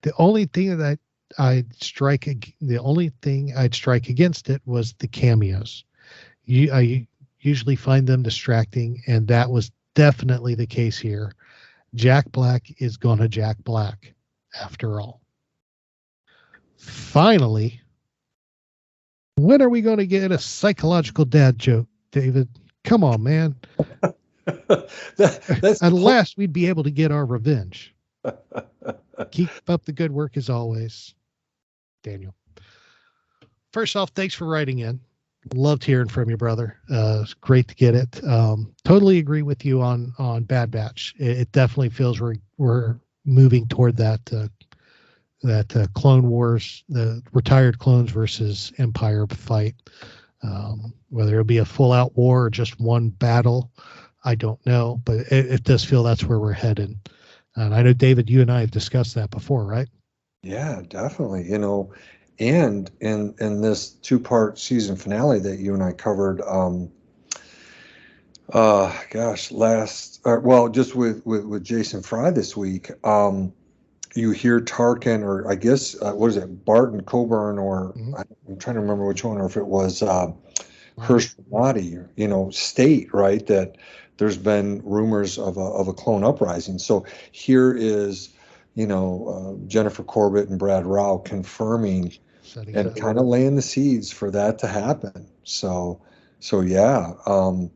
The only thing that the only thing I'd strike against it was the cameos. I usually find them distracting, and that was definitely the case here. Jack Black is gonna Jack Black after all. Finally, when are we going to get a psychological dad joke, David? Come on, man. At last, we'd be able to get our revenge. Keep up the good work as always, Daniel. First off, thanks for writing in. Loved hearing from you, brother. It's great to get it. Totally agree with you on Bad Batch. It definitely feels we're moving toward that Clone Wars, the retired clones versus Empire fight. Whether it'll be a full out war or just one battle, I don't know, but it does feel that's where we're headed. And I know, David, you and I have discussed that before, right?
Yeah, definitely. And in this 2-part season finale that you and I covered, just with Jason Fry this week, you hear Tarkin, or I guess, what is it, Barton Coburn, or I'm trying to remember which one, or if it was Hirsch Ramadi, state, right, that there's been rumors of a clone uprising. So here is, Jennifer Corbett and Brad Rao confirming and kind of laying the seeds for that to happen. So yeah, a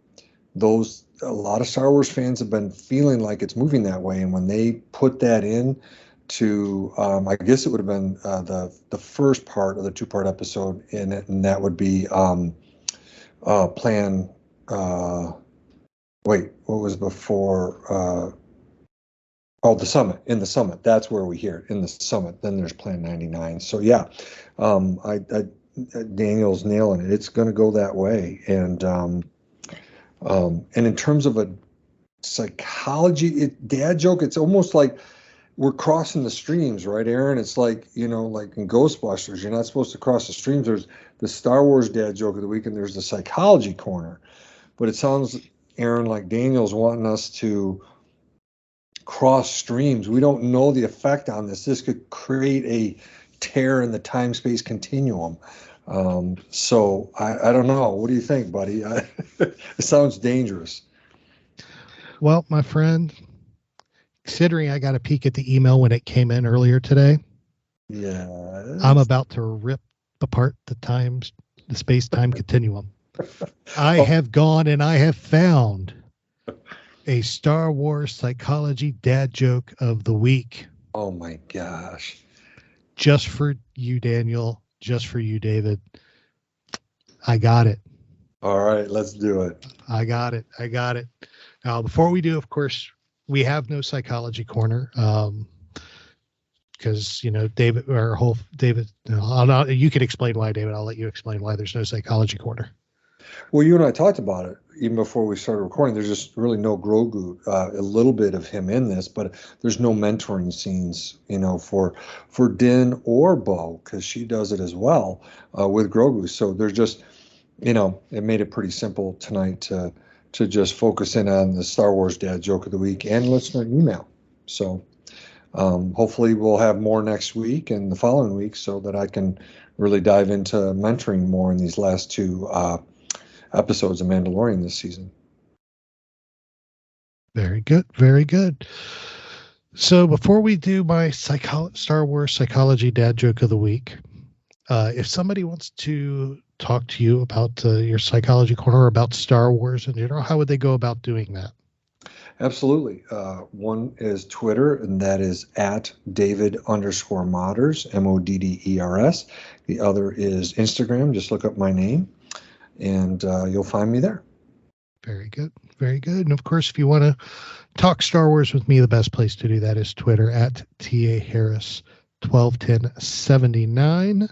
lot of Star Wars fans have been feeling like it's moving that way, and when they put that in to, I guess it would have been the first part of the 2-part episode in it, and that would be Plan. What was before? The Summit. In the Summit, that's where we hear it, in the Summit. Then there's Plan 99. So yeah, Daniel's nailing it. It's going to go that way, and in terms of a psychology dad joke, it's almost like we're crossing the streams, right, Aaron? It's like, like in Ghostbusters, you're not supposed to cross the streams. There's the Star Wars dad joke of the week, and there's the psychology corner. But it sounds, Aaron, like Daniel's wanting us to cross streams. We don't know the effect on this. This could create a tear in the time-space continuum. So I don't know. What do you think, buddy? It sounds dangerous.
Well, my friend, considering I got a peek at the email when it came in earlier today,
yeah,
I'm about to rip apart the space-time continuum. I have gone and I have found a Star Wars psychology dad joke of the week.
Oh my gosh.
Just for you, Daniel. Just for you, David. I got it.
All right, let's do it.
I got it. Now, before we do, of course, we have no psychology corner. Because, David, you can explain why, David. I'll let you explain why there's no psychology corner.
Well, you and I talked about it even before we started recording. There's just really no Grogu, a little bit of him in this, but there's no mentoring scenes, for Din or Bo, because she does it as well with Grogu. So there's just, it made it pretty simple tonight to just focus in on the Star Wars dad joke of the week and listener email. So hopefully we'll have more next week and the following week so that I can really dive into mentoring more in these last 2 episodes of Mandalorian this season.
Very good. Very good. So before we do my Star Wars psychology dad joke of the week, if somebody wants to talk to you about your psychology corner or about Star Wars in general, how would they go about doing that?
Absolutely. One is Twitter, and that is at David_Modders, Modders. The other is Instagram. Just look up my name, and you'll find me there.
Very good. Very good. And of course, if you want to talk Star Wars with me, the best place to do that is Twitter at TAHarris121079.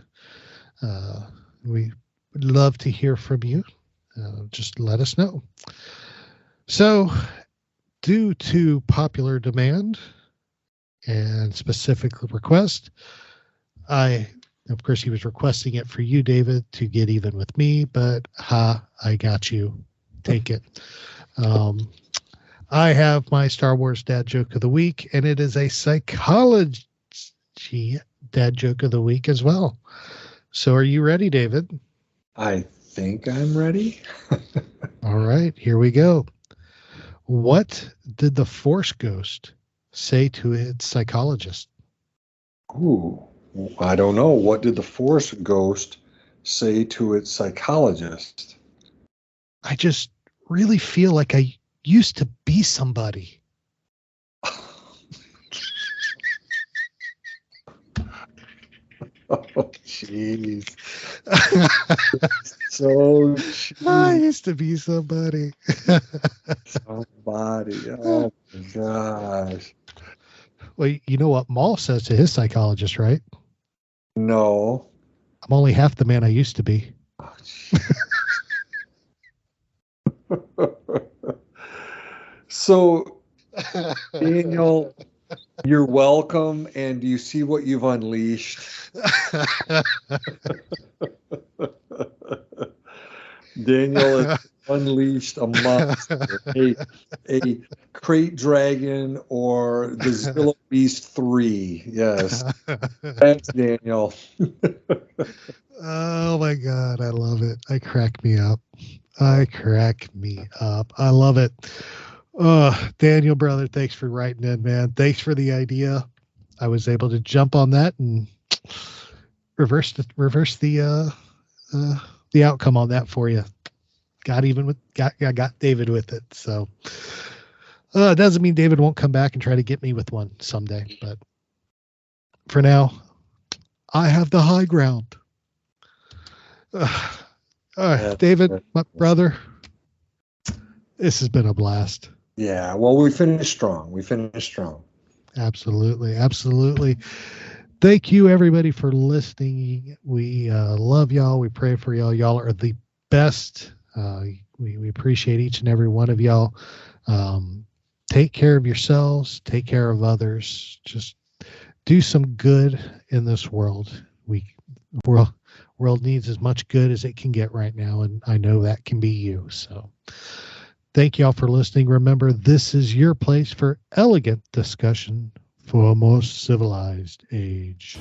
We would love to hear from you. Just let us know. So, due to popular demand and specific request, of course, he was requesting it for you, David, to get even with me, but I got you. Take it. I have my Star Wars dad joke of the week, and it is a psychology dad joke of the week as well. So are you ready, David?
I think I'm ready.
All right, here we go. What did the Force Ghost say to its psychologist?
Ooh, I don't know. What did the Force Ghost say to its psychologist?
I just really feel like I used to be somebody.
Oh, jeez. So cheap.
I used to be somebody.
Somebody. Oh, my gosh.
Well, you know what Maul says to his psychologist, right?
No.
I'm only half the man I used to be.
Oh, so, Daniel, you're welcome. And do you see what you've unleashed? Daniel has unleashed a monster, a crate dragon, or the Zilla Beast 3. Yes. Thanks, Daniel.
Oh my God, I love it. Crack me up. I love it. Daniel, brother, thanks for writing in, man. Thanks for the idea. I was able to jump on that and reverse the outcome on that for you. Got David with it. So it doesn't mean David won't come back and try to get me with one someday, but for now, I have the high ground. All right, David, my brother, this has been a blast.
Yeah, well, we finished strong.
Absolutely. Thank you, everybody, for listening. We love y'all. We pray for y'all. Y'all are the best. We appreciate each and every one of y'all. Take care of yourselves. Take care of others. Just do some good in this world. World needs as much good as it can get right now, and I know that can be you. So thank y'all for listening. Remember, this is your place for elegant discussion for a more civilized age.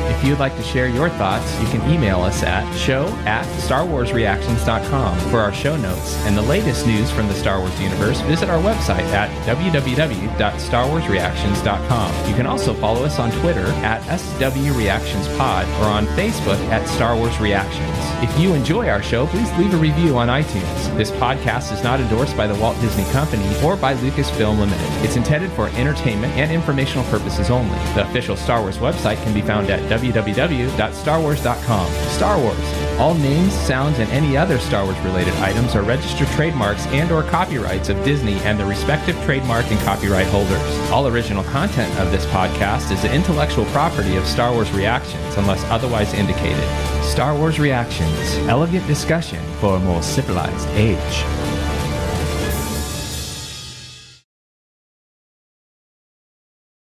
If you'd like to share your thoughts, you can email us at show@starwarsreactions.com for our show notes and the latest news from the Star Wars universe. Visit our website at www.starwarsreactions.com. You can also follow us on Twitter at SWReactionsPod or on Facebook at Star Wars Reactions. If you enjoy our show, please leave a review on iTunes. This podcast is not endorsed by the Walt Disney Company or by Lucasfilm Limited. It's intended for entertainment and informational purposes only. The official Star Wars website can be found at www.starwars.com. Star Wars. All names, sounds, and any other Star Wars related items are registered trademarks and or copyrights of Disney and their respective trademark and copyright holders. All original content of this podcast is the intellectual property of Star Wars Reactions unless otherwise indicated. Star Wars Reactions. Elegant discussion for a more civilized age.